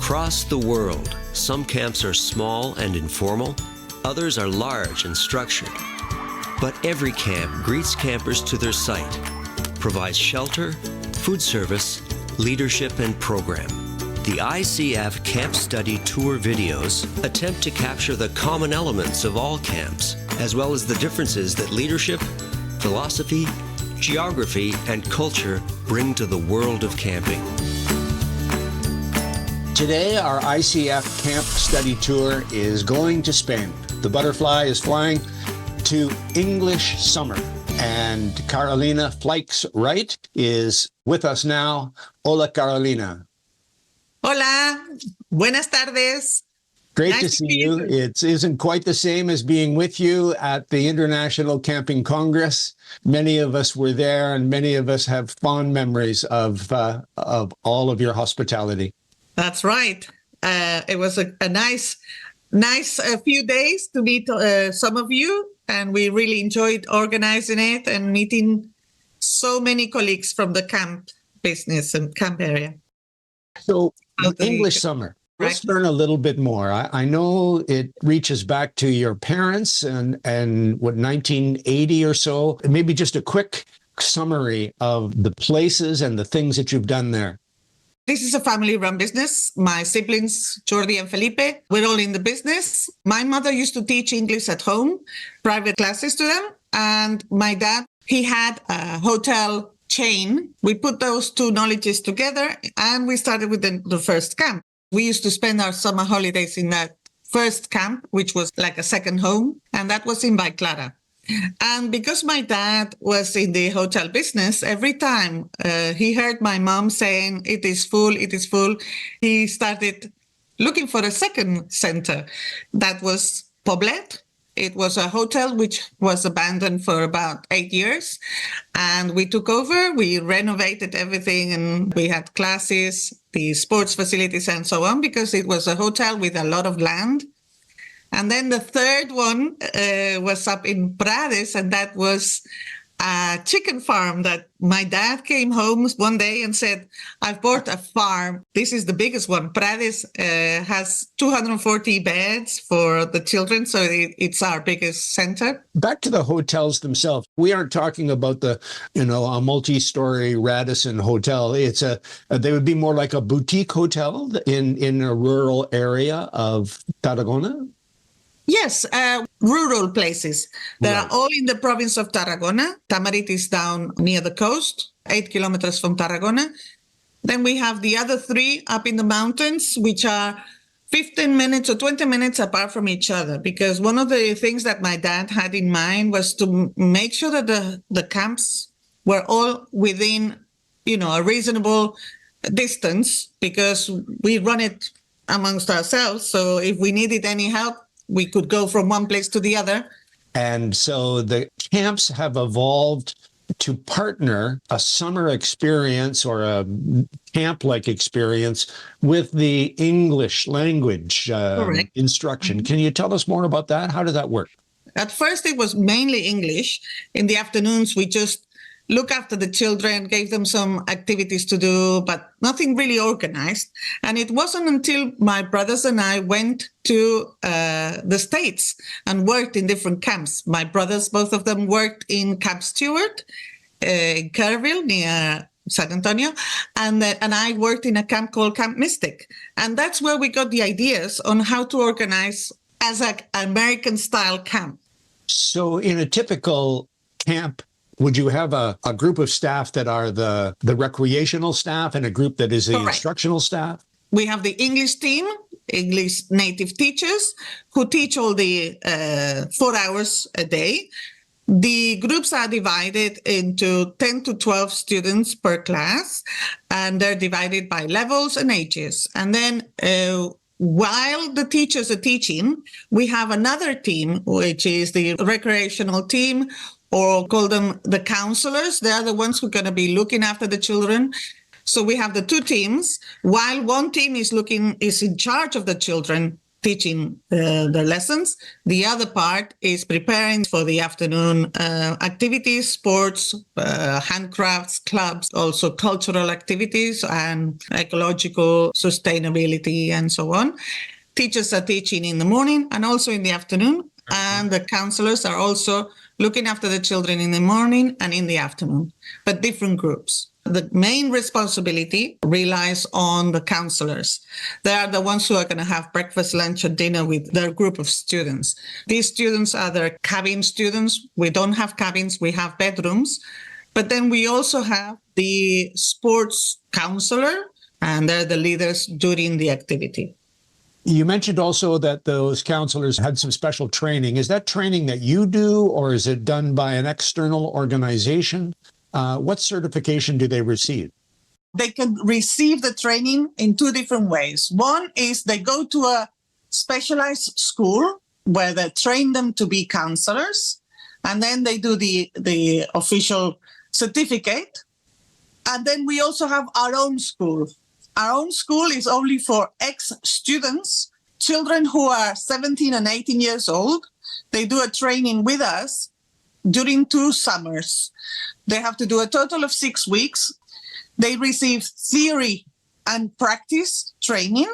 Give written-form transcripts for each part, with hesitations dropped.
Across the world, some camps are small and informal, others are large and structured. But every camp greets campers to their site, provides shelter, food service, leadership, and program. The ICF Camp Study Tour videos attempt to capture the common elements of all camps, as well as the differences that leadership, philosophy, geography, and culture bring to the world of camping. Today, our ICF Camp Study Tour is going to Spain. The butterfly is flying to English Summer, and Carolina Fleix-Wright is with us now. Hola, Carolina. Hola, buenas tardes. Great Nice to to see meet you. you. It isn't quite the same as being with you at the International Camping Congress. Many of us were there, and many of us have fond memories of all of your hospitality. That's right. It was a nice few days to meet some of you, and we really enjoyed organizing it and meeting so many colleagues from the camp business and camp area. So, Totally. English Summer. Let's Right. learn a little bit more. I know it reaches back to your parents and what, 1980 or so. Maybe just a quick summary of the places and the things that you've done there. This is a family-run business. My siblings, Jordi and Felipe, we're all in the business. My mother used to teach English at home, private classes to them. And my dad, he had a hotel chain. We put those two knowledges together, and we started with the first camp. We used to spend our summer holidays in that first camp, which was like a second home, and that was in Clara. And because my dad was in the hotel business, every time he heard my mom saying, it is full, he started looking for a second center. That was Poblet. It was a hotel which was abandoned for about 8 years. And we took over, we renovated everything, and we had classes, the sports facilities, and so on, because it was a hotel with a lot of land. And then the third one was up in Prades, and that was a chicken farm that my dad came home one day and said, I've bought a farm. This is the biggest one. Prades has 240 beds for the children, so it's our biggest center. Back to the hotels themselves. We aren't talking about a multi-story Radisson hotel. They would be more like a boutique hotel in a rural area of Tarragona. Yes, rural places that Right. are all in the province of Tarragona. Tamarit is down near the coast, 8 kilometers from Tarragona. Then we have the other three up in the mountains, which are 15 minutes or 20 minutes apart from each other. Because one of the things that my dad had in mind was to make sure that the camps were all within, a reasonable distance, because we run it amongst ourselves. So if we needed any help, we could go from one place to the other. And so the camps have evolved to partner a summer experience or a camp-like experience with the English language Correct. instruction. Can you tell us more about that? How did that work? At first, it was mainly English. In the afternoons, we just look after the children, gave them some activities to do, but nothing really organized. And it wasn't until my brothers and I went to the States and worked in different camps. My brothers, both of them, worked in Camp Stewart in Kerrville near San Antonio, and I worked in a camp called Camp Mystic. And that's where we got the ideas on how to organize as an American-style camp. So in a typical camp, would you have a group of staff that are the recreational staff and a group that is the Correct. instructional staff? We have the English team, English native teachers, who teach all the 4 hours a day. The groups are divided into 10 to 12 students per class, and they're divided by levels and ages. And then while the teachers are teaching, we have another team, which is the recreational team, or call them the counselors. They are the ones who are going to be looking after the children. So we have the two teams. While one team is in charge of the children, teaching their lessons. The other part is preparing for the afternoon activities, sports, handcrafts, clubs, also cultural activities and ecological sustainability and so on. Teachers are teaching in the morning and also in the afternoon, and the counselors are also looking after the children in the morning and in the afternoon, but different groups. The main responsibility relies on the counselors. They are the ones who are going to have breakfast, lunch, and dinner with their group of students. These students are their cabin students. We don't have cabins, we have bedrooms. But then we also have the sports counselor, and they're the leaders during the activity. You mentioned also that those counselors had some special training. Is that training that you do, or is it done by an external organization? What certification do they receive? They can receive the training in two different ways. One is they go to a specialized school where they train them to be counselors, and then they do the official certificate. And then we also have our own school. Our own school is only for ex-students, children who are 17 and 18 years old. They do a training with us during 2 summers. They have to do a total of 6 weeks. They receive theory and practice training.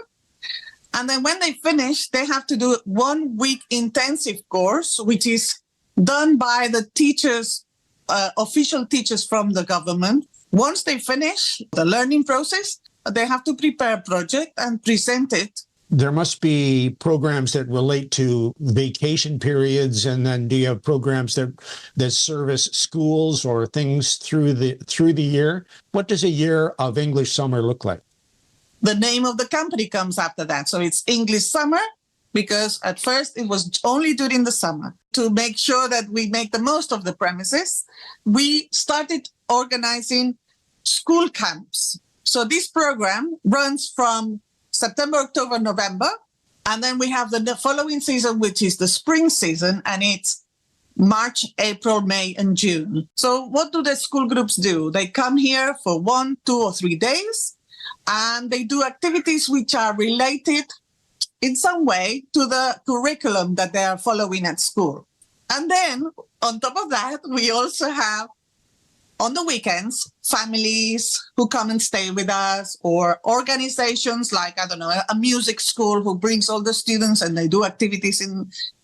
And then when they finish, they have to do 1 week intensive course, which is done by the teachers, official teachers from the government. Once they finish the learning process, they have to prepare a project and present it. There must be programs that relate to vacation periods, and then do you have programs that service schools or things through the year? What does a year of English summer look like? The name of the company comes after that. So it's English Summer, because at first it was only during the summer. To make sure that we make the most of the premises, we started organizing school camps. So this program runs from September, October, November, and then we have the following season, which is the spring season, and it's March, April, May, and June. So what do the school groups do? They come here for 1, 2, or 3 days, and they do activities which are related in some way to the curriculum that they are following at school. And then on top of that, we also have on the weekends, families who come and stay with us, or organizations like, I don't know, a music school who brings all the students and they do activities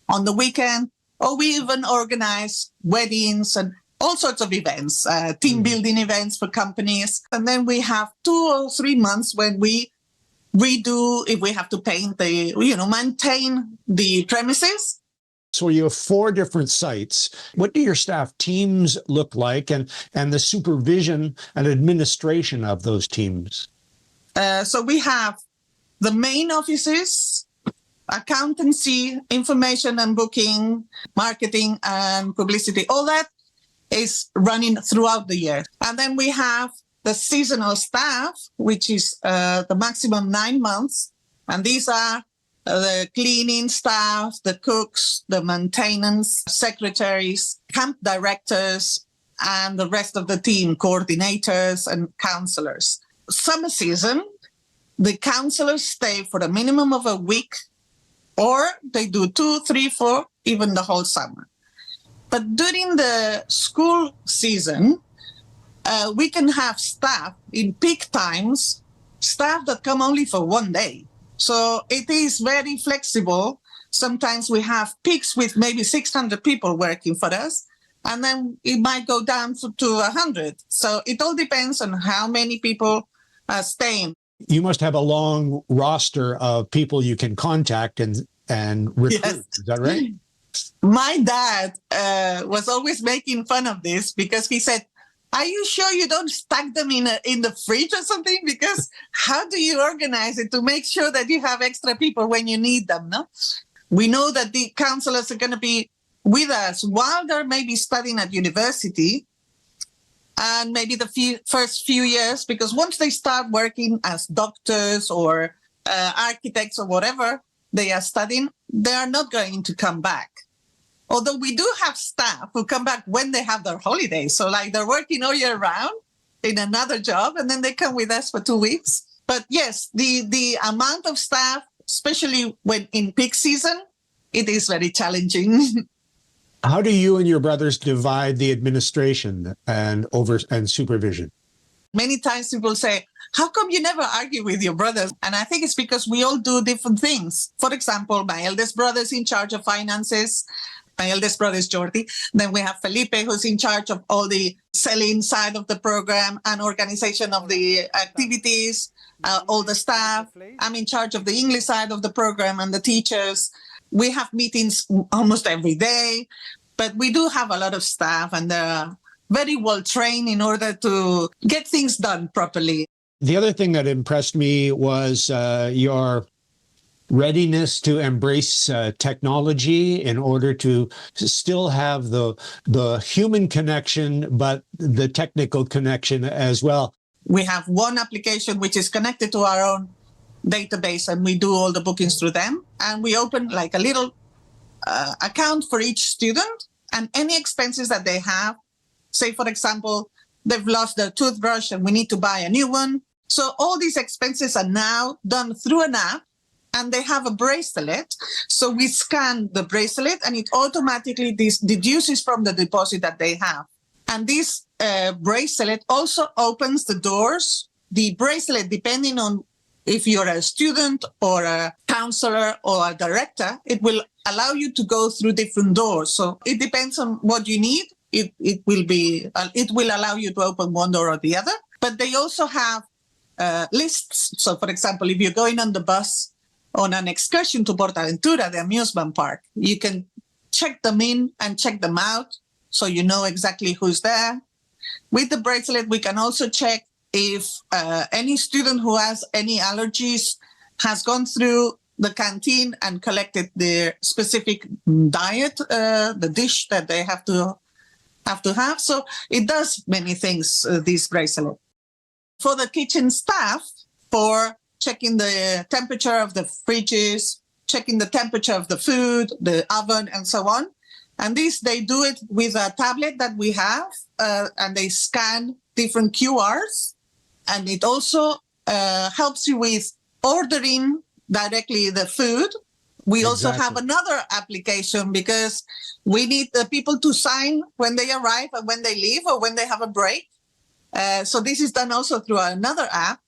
on the weekend. Or we even organize weddings and all sorts of events, team building events for companies. And then we have 2 or 3 months when we redo, if we have to paint maintain the premises. So you have 4 different sites. What do your staff teams look like, and the supervision and administration of those teams? So we have the main offices, accountancy, information and booking, marketing and publicity. All that is running throughout the year. And then we have the seasonal staff, which is the maximum 9 months. And these are the cleaning staff, the cooks, the maintenance secretaries, camp directors, and the rest of the team, coordinators and counselors. Summer season, the counselors stay for a minimum of a week, or they do 2, 3, 4, even the whole summer. But during the school season, we can have staff in peak times, staff that come only for 1 day. So it is very flexible. Sometimes we have peaks with maybe 600 people working for us, and then it might go down to 100. So it all depends on how many people are staying. You must have a long roster of people you can contact and recruit. Yes. Is that right? My dad was always making fun of this, because he said, "Are you sure you don't stack them in the fridge or something? Because how do you organize it to make sure that you have extra people when you need them?" No, we know that the counselors are going to be with us while they're maybe studying at university, and maybe the first few years, because once they start working as doctors or architects or whatever they are studying, they are not going to come back. Although we do have staff who come back when they have their holidays. So like they're working all year round in another job, and then they come with us for 2 weeks. But yes, the amount of staff especially when in peak season, it is very challenging. How do you and your brothers divide the administration and supervision? Many times people say, how come you never argue with your brothers? And I think it's because we all do different things. For example, my eldest brother is in charge of finances. My eldest brother is Jordi. Then we have Felipe, who's in charge of all the selling side of the program and organization of the activities, all the staff. I'm in charge of the English side of the program and the teachers. We have meetings almost every day, but we do have a lot of staff, and they're very well trained in order to get things done properly. The other thing that impressed me was your readiness to embrace technology in order to still have the human connection, but the technical connection as well. We have one application which is connected to our own database, and we do all the bookings through them. And we open like a little account for each student, and any expenses that they have. Say, for example, they've lost their toothbrush and we need to buy a new one. So all these expenses are now done through an app, and they have a bracelet. So we scan the bracelet and it automatically deduces from the deposit that they have. And this bracelet also opens the doors. The bracelet, depending on if you're a student or a counselor or a director, it will allow you to go through different doors. So it depends on what you need. It will allow you to open one door or the other. But they also have lists. So, for example, if you're going on the bus on an excursion to PortAventura, the amusement park, you can check them in and check them out, so you know exactly who's there. With the bracelet, we can also check if any student who has any allergies has gone through the canteen and collected their specific diet, the dish that they have to have. So it does many things, this bracelet. For the kitchen staff, for checking the temperature of the fridges, checking the temperature of the food, the oven, and so on. And they do it with a tablet that we have, and they scan different QRs. And it also helps you with ordering directly the food. We also have another application because we need the people to sign when they arrive and when they leave or when they have a break. So this is done also through another app.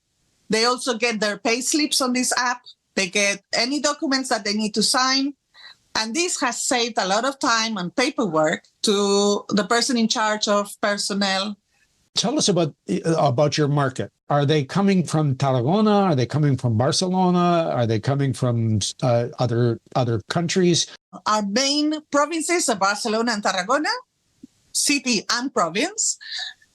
They also get their pay slips on this app. They get any documents that they need to sign. And this has saved a lot of time and paperwork to the person in charge of personnel. Tell us about your market. Are they coming from Tarragona? Are they coming from Barcelona? Are they coming from other countries? Our main provinces are Barcelona and Tarragona, city and province.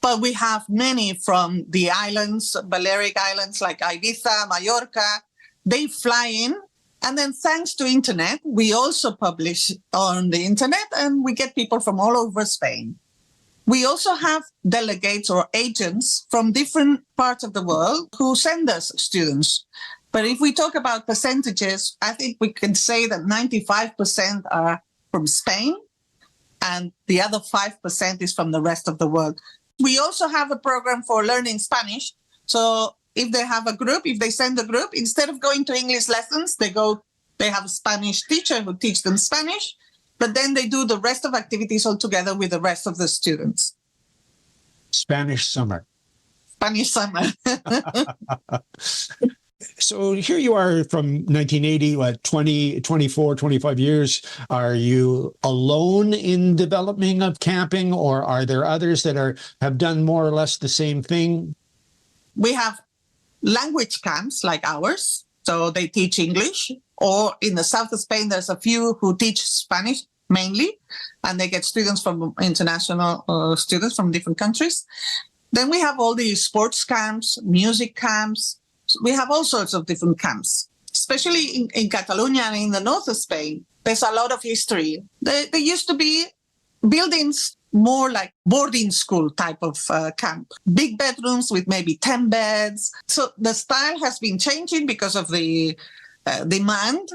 But we have many from the islands, Balearic Islands like Ibiza, Mallorca. They fly in. And then thanks to internet, we also publish on the internet, and we get people from all over Spain. We also have delegates or agents from different parts of the world who send us students. But if we talk about percentages, I think we can say that 95% are from Spain, and the other 5% is from the rest of the world. We also have a program for learning Spanish. So if they have a group, if they send a group, instead of going to English lessons, they have a Spanish teacher who teaches them Spanish, but then they do the rest of activities all together with the rest of the students. Spanish summer. Spanish summer. So here you are from 1980, 24, 25 years. Are you alone in developing of camping, or are there others that have done more or less the same thing? We have language camps like ours. So they teach English, or in the south of Spain, there's a few who teach Spanish mainly, and they get students from international students from different countries. Then we have all these sports camps, music camps. We have all sorts of different camps, especially in Catalonia and in the north of Spain. There's a lot of history. There used to be buildings more like boarding school type of camp, big bedrooms with maybe 10 beds. So the style has been changing because of the demand.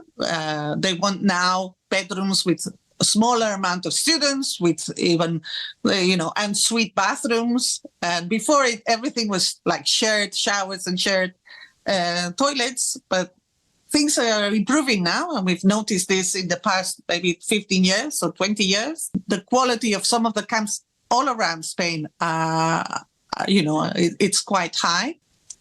They want now bedrooms with a smaller amount of students, with even, en suite bathrooms. And before everything was like shared showers and shared toilets. But things are improving now, and we've noticed this in the past maybe 15 years or 20 years. The quality of some of the camps all around Spain, it's quite high.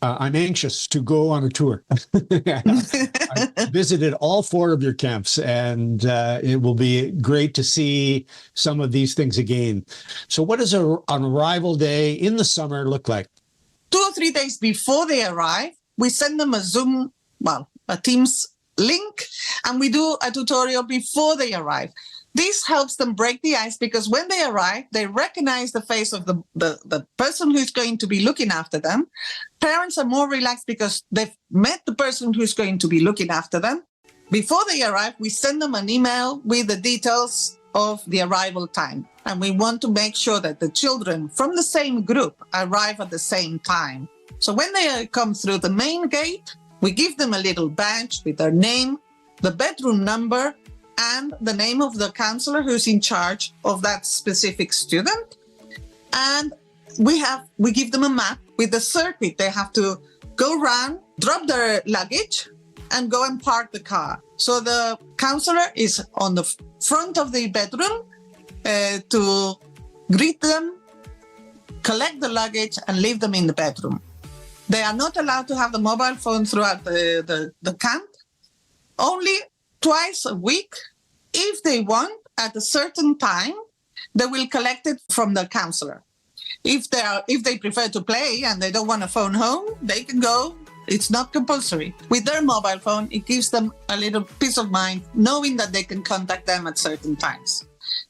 I'm anxious to go on a tour. I visited all 4 of your camps, and it will be great to see some of these things again. So what does an arrival day in the summer look like? 2 or 3 days before they arrive, we send them a Teams link, and we do a tutorial before they arrive. This helps them break the ice, because when they arrive, they recognize the face of the person who's going to be looking after them. Parents are more relaxed because they've met the person who's going to be looking after them. Before they arrive, we send them an email with the details of the arrival time. And we want to make sure that the children from the same group arrive at the same time. So when they come through the main gate, we give them a little badge with their name, the bedroom number, and the name of the counselor who's in charge of that specific student. And we give them a map with the circuit. They have to go around, drop their luggage, and go and park the car. So the counselor is on the front of the bedroom to greet them, collect the luggage, and leave them in the bedroom. They are not allowed to have the mobile phone throughout the camp. Only twice a week, if they want, at a certain time, they will collect it from the counselor. If they prefer to play and they don't want a phone home, they can go. It's not compulsory. With their mobile phone, it gives them a little peace of mind, knowing that they can contact them at certain times.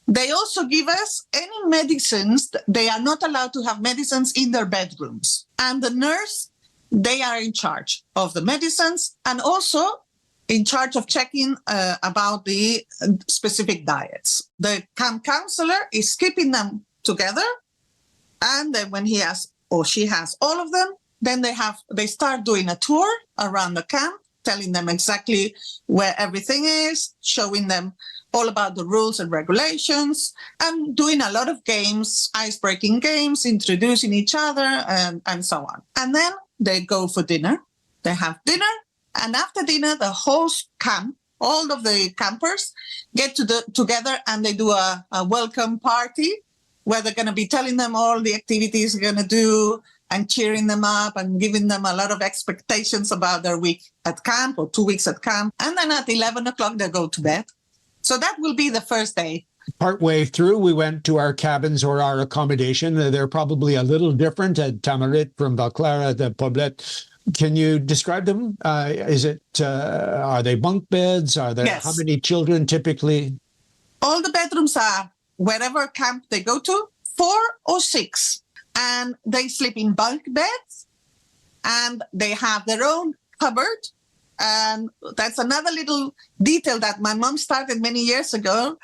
They also give us any medicines. They are not allowed to have medicines in their bedrooms. And the nurse, they are in charge of the medicines and also in charge of checking about the specific diets. The camp counselor is keeping them together, and then when he has or she has all of them, then they start doing a tour around the camp, telling them exactly where everything is, showing them all about the rules and regulations, and doing a lot of games, ice-breaking games, introducing each other, and so on. And then they go for dinner. They have dinner. And after dinner, the whole camp, all of the campers get together and they do a welcome party where they're going to be telling them all the activities they're going to do and cheering them up and giving them a lot of expectations about their week at camp or 2 weeks at camp. And then at 11 o'clock, they go to bed. So that will be the first day. Partway through, we went to our cabins or our accommodation. They're probably a little different at Tamarit from Valclara to Poblet. Can you describe them? Are they bunk beds? Are there Yes. How many children typically? All the bedrooms are wherever camp they go to, 4 or 6. And they sleep in bunk beds and they have their own cupboard. And that's another little detail that my mom started many years ago.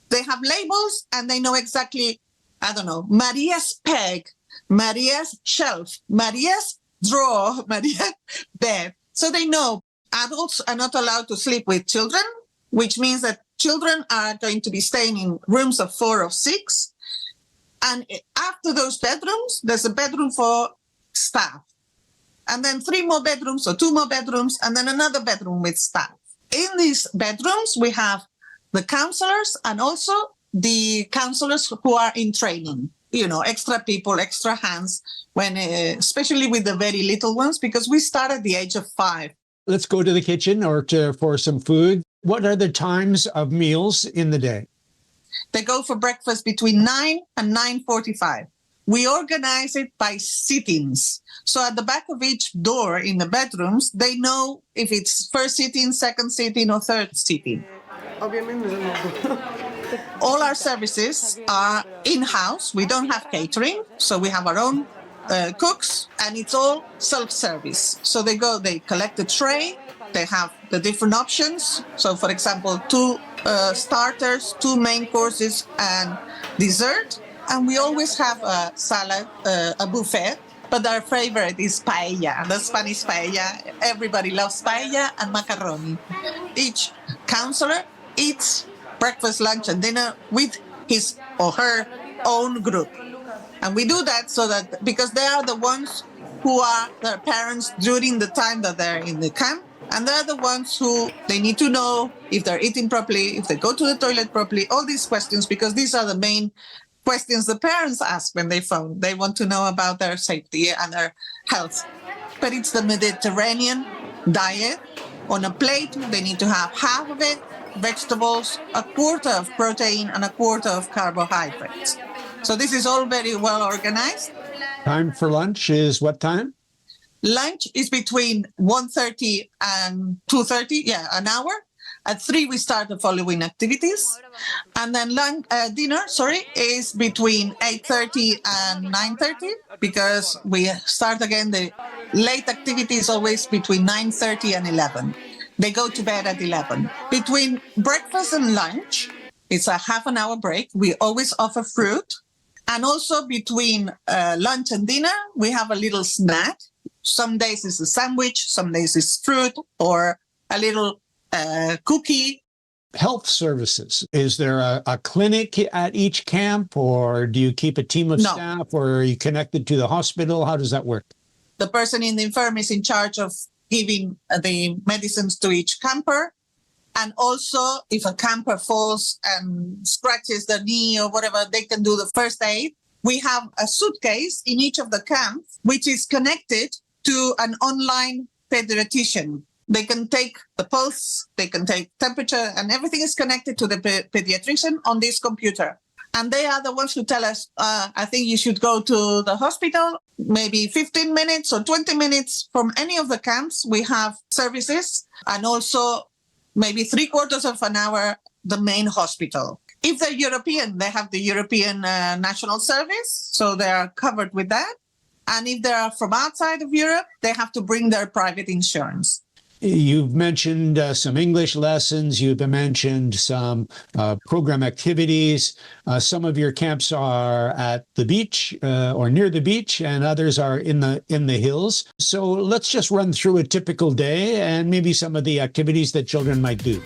They have labels and they know exactly, Maria's peg, Maria's shelf, Maria's drawer, Maria's bed. So they know adults are not allowed to sleep with children, which means that children are going to be staying in rooms of 4 or 6. And after those bedrooms, there's a bedroom for staff. And then 3 more bedrooms or 2 more bedrooms, and then another bedroom with staff. In these bedrooms, we have the counselors and also the counselors who are in training. Extra people, extra hands, especially with the very little ones, because we start at the age of 5. Let's go to the kitchen for some food. What are the times of meals in the day? They go for breakfast between 9 and 9:45. We organize it by sittings. So at the back of each door in the bedrooms, they know if it's first sitting, second sitting, or third sitting. All our services are in-house. We don't have catering, so we have our own cooks, and it's all self-service. So they collect the tray, they have the different options. So, for example, 2 starters, 2 main courses, and dessert. And we always have a salad, a buffet, but our favorite is paella, the Spanish paella. Everybody loves paella and macaroni. Each counselor eats breakfast, lunch, and dinner with his or her own group. And we do that because they are the ones who are their parents during the time that they're in the camp. And they're the ones who they need to know if they're eating properly, if they go to the toilet properly, all these questions, because these are the main questions the parents ask when they phone. They want to know about their safety and their health. But it's the Mediterranean diet. On a plate, they need to have half of it vegetables, a quarter of protein, and a quarter of carbohydrates. So this is all very well organized. Time for lunch is what time? Lunch is between 1:30 and 2:30, an hour. At 3, we start the following activities. And then dinner is between 8:30 and 9:30, because we start again the late activities always between 9:30 and 11. They go to bed at 11. Between breakfast and lunch, it's a half an hour break. We always offer fruit. And also between lunch and dinner, we have a little snack. Some days it's a sandwich, some days it's fruit or a little cookie. Health services. Is there a clinic at each camp, or do you keep a team of staff, or are you connected to the hospital? How does that work? The person in the infirm is in charge of giving the medicines to each camper. And also, if a camper falls and scratches their knee or whatever, they can do the first aid. We have a suitcase in each of the camps, which is connected to an online pediatrician. They can take the pulse, they can take temperature, and everything is connected to the pediatrician on this computer. And they are the ones who tell us, I think you should go to the hospital, maybe 15 minutes or 20 minutes from any of the camps. We have services, and also maybe 3/4 of an hour, the main hospital. If they're European, they have the European National Service, so they are covered with that. And if they are from outside of Europe, they have to bring their private insurance. You've mentioned some English lessons. You've mentioned some program activities. Some of your camps are at the beach or near the beach, and others are in the hills. So let's just run through a typical day and maybe some of the activities that children might do.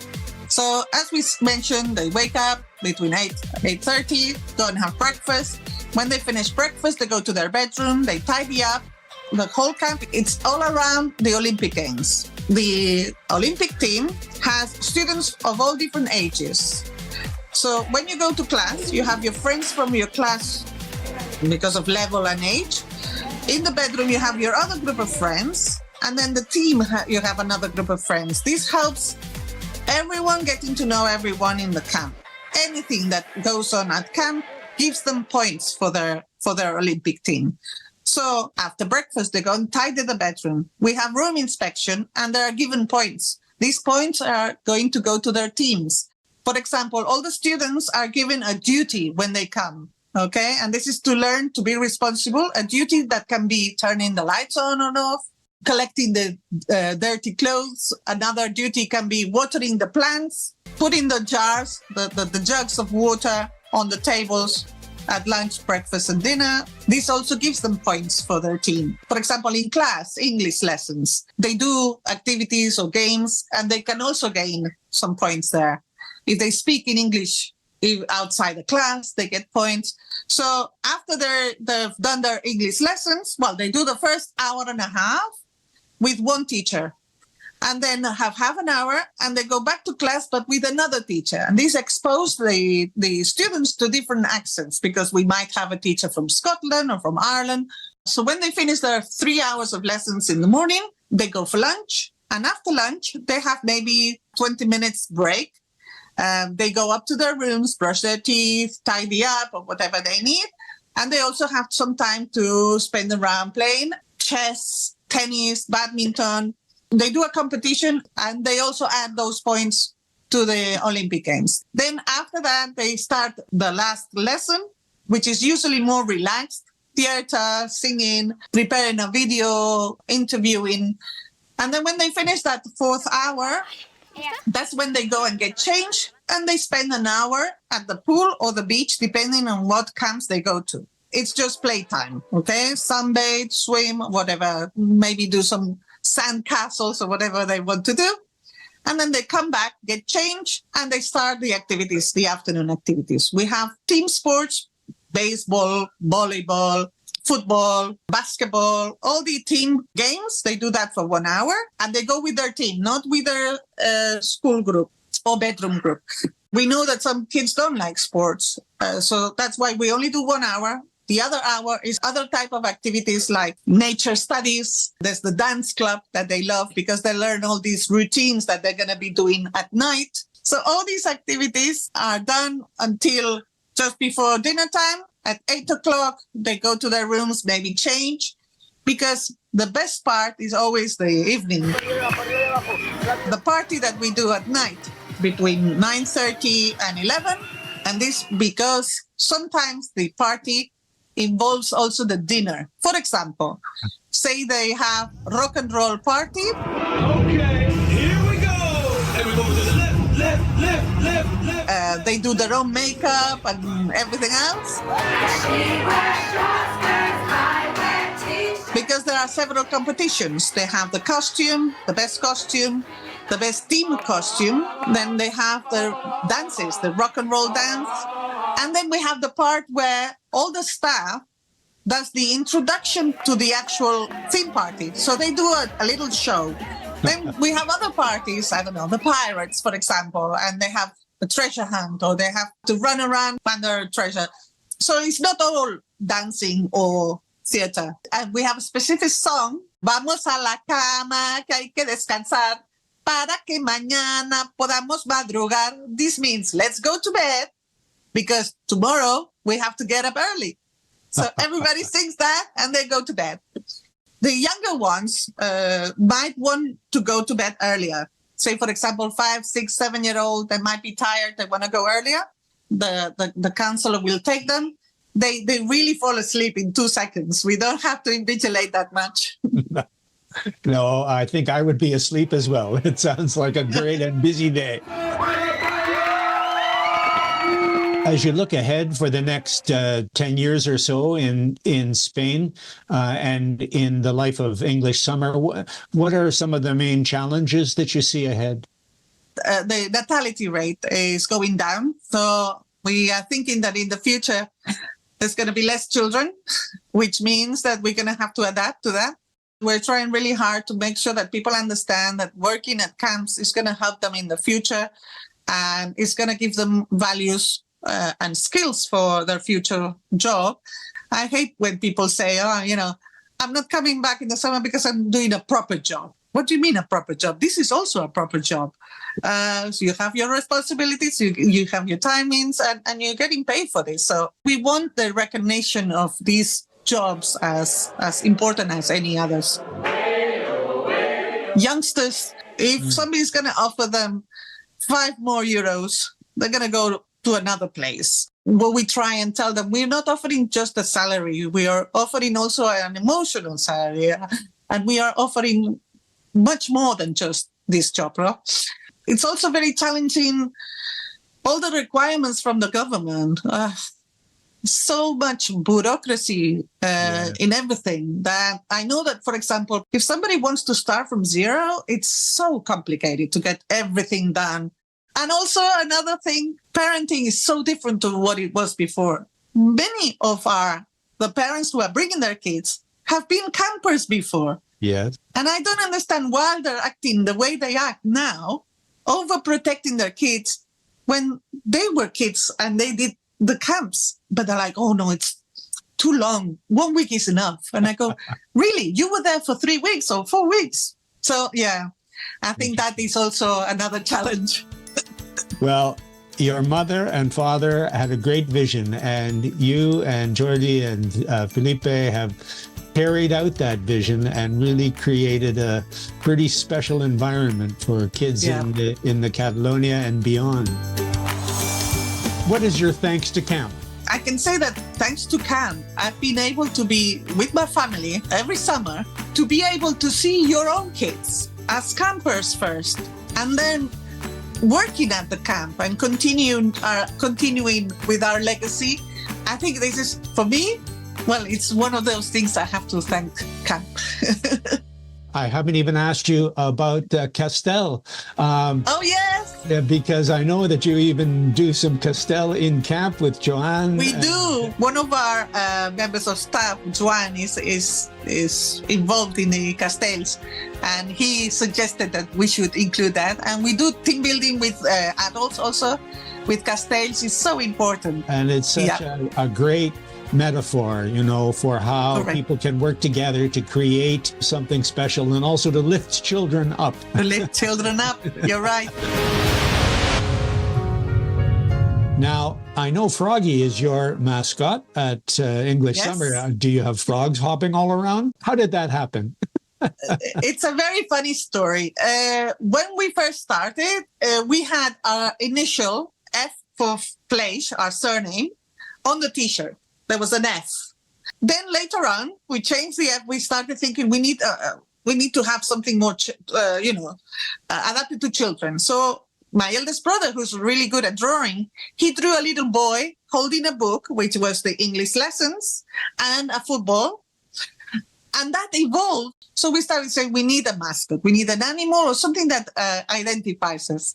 So as we mentioned, they wake up between 8:30, go and have breakfast. When they finish breakfast, they go to their bedroom, they tidy up. The whole camp, it's all around the Olympic Games. The Olympic team has students of all different ages. So when you go to class, you have your friends from your class because of level and age. In the bedroom, you have your other group of friends. And then the team, you have another group of friends. This helps everyone getting to know everyone in the camp. Anything that goes on at camp gives them points for their Olympic team. So after breakfast, they go and tidy the bedroom. We have room inspection, and they are given points. These points are going to go to their teams. For example, all the students are given a duty when they come, okay? And this is to learn to be responsible, a duty that can be turning the lights on or off, collecting the dirty clothes. Another duty can be watering the plants, putting the jars, the jugs of water on the tables at lunch, breakfast, and dinner. This also gives them points for their team. For example, in class, English lessons, they do activities or games, and they can also gain some points there. If they speak in English outside the class, they get points. So after they've done their English lessons, well, they do the first hour and a half with one teacher, and then have half an hour, and they go back to class, but with another teacher. And this exposes the students to different accents, because we might have a teacher from Scotland or from Ireland. So when they finish their 3 hours of lessons in the morning, they go for lunch. And after lunch, they have maybe 20 minutes break. They go up to their rooms, brush their teeth, tidy up, or whatever they need. And they also have some time to spend around playing chess, tennis, badminton. They do a competition, and they also add those points to the Olympic Games. Then after that, they start the last lesson, which is usually more relaxed: theater, singing, preparing a video, interviewing. And then when they finish that 4th hour, that's when they go and get changed, and they spend an hour at the pool or the beach, depending on what camps they go to. It's just playtime, okay? Sunbathe, swim, whatever, maybe do some sand castles or whatever they want to do. And then they come back, get changed, and they start the activities, the afternoon activities. We have team sports, baseball, volleyball, football, basketball, all the team games. They do that for 1 hour and they go with their team, not with their school group or bedroom group. We know that some kids don't like sports. So that's why we only do 1 hour. The other hour is other type of activities like nature studies. There's the dance club that they love because they learn all these routines that they're going to be doing at night. So all these activities are done until just before dinner time. At 8 o'clock, they go to their rooms, maybe change, because the best part is always the evening. The party that we do at night between 9:30 and 11. And this because sometimes the party involves also the dinner. For example, say they have rock and roll party. Okay, here we go. And we go to the left. They do their own makeup and everything else. Because there are several competitions. They have the costume, the best team costume. Then they have the dances, the rock and roll dance. And then we have the part where all the staff does the introduction to the actual theme party. So they do a little show. Then we have other parties, I don't know, the pirates, for example, and they have a treasure hunt or they have to run around find their treasure. So it's not all dancing or theater. And we have a specific song, Vamos a la cama, que hay que descansar, para que mañana podamos madrugar. This means let's go to bed because tomorrow we have to get up early. So everybody sings that and they go to bed. The younger ones might want to go to bed earlier. Say, for example, 5, 6, 7-year-old, they might be tired, they want to go earlier. The counselor will take them. They really fall asleep in 2 seconds. We don't have to invigilate that much. No, I think I would be asleep as well. It sounds like a great and busy day. As you look ahead for the next 10 years or so in Spain and in the life of English Summer, what are some of the main challenges that you see ahead? The natality rate is going down. So we are thinking that in the future, there's going to be less children, which means that we're going to have to adapt to that. We're trying really hard to make sure that people understand that working at camps is going to help them in the future and it's going to give them values and skills for their future job. I hate when people say, I'm not coming back in the summer because I'm doing a proper job. What do you mean a proper job? This is also a proper job. So you have your responsibilities, you have your timings, and you're getting paid for this. So we want the recognition of these jobs as important as any others. Youngsters, if somebody's going to offer them 5 more euros, they're going to go to another place. Well, we try and tell them we're not offering just a salary. We are offering also an emotional salary. And we are offering much more than just this job. Right? It's also very challenging, all the requirements from the government. So much bureaucracy in everything that I know that, for example, if somebody wants to start from zero, it's so complicated to get everything done. And also another thing, parenting is so different to what it was before. Many of the parents who are bringing their kids have been campers before. Yes. And I don't understand why they're acting the way they act now, overprotecting their kids when they were kids and they did the camps. But they're like, oh no, it's too long. 1 week is enough. And I go, really? You were there for 3 weeks or 4 weeks? So yeah, I think that is also another challenge. Well, your mother and father had a great vision, and you and Jordi and Felipe have carried out that vision and really created a pretty special environment for kids in the Catalonia and beyond. What is your thanks to camp? I can say that thanks to camp, I've been able to be with my family every summer, to be able to see your own kids as campers first, and then working at the camp and continuing with our legacy. I think this is, for me, well, it's one of those things I have to thank camp. I haven't even asked you about Castel. Oh, yes. Because I know that you even do some Castel in camp with Joanne. We do. One of our members of staff, Joanne, is involved in the Castels, and he suggested that we should include that. And we do team building with adults also. With Castels, is so important. And it's such a great metaphor, for how people can work together to create something special and also to lift children up. To lift children up, you're right. Now, I know Froggy is your mascot at English Summer. Do you have frogs hopping all around? How did that happen? It's a very funny story. When we first started, we had our initial F for Fleix, our surname, on the T-shirt. There was an F. Then later on, we changed the F. We started thinking we need to have something more, adapted to children. So my eldest brother, who's really good at drawing, he drew a little boy holding a book, which was the English lessons, and a football. And that evolved. So we started saying we need a mascot. We need an animal or something that identifies us.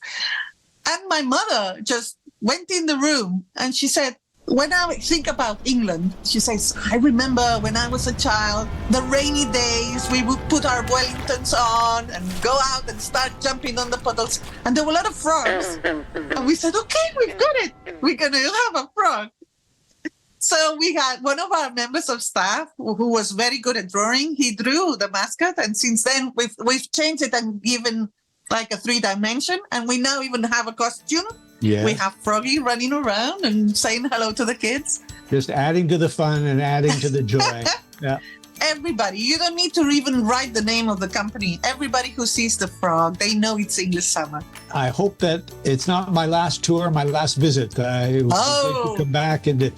And my mother just went in the room and she said, when I think about England, she says, I remember when I was a child, the rainy days, we would put our Wellingtons on and go out and start jumping on the puddles. And there were a lot of frogs. And we said, okay, we've got it. We're going to have a frog. So we had one of our members of staff who was very good at drawing. He drew the mascot. And since then, we've changed it and given like a 3-dimension, and we now even have a costume. Yeah. We have Froggy running around and saying hello to the kids. Just adding to the fun and adding to the joy. Yeah. Everybody, you don't need to even write the name of the company. Everybody who sees the frog, they know it's English Summer. I hope that it's not my last tour, my last visit. I would like to come back and to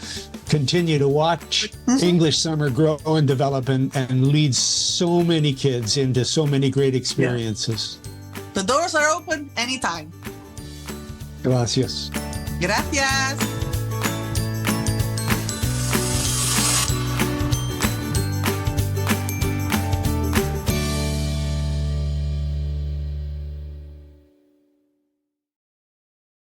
continue to watch English Summer grow and develop and lead so many kids into so many great experiences. Yeah. The doors are open anytime. Gracias. Gracias.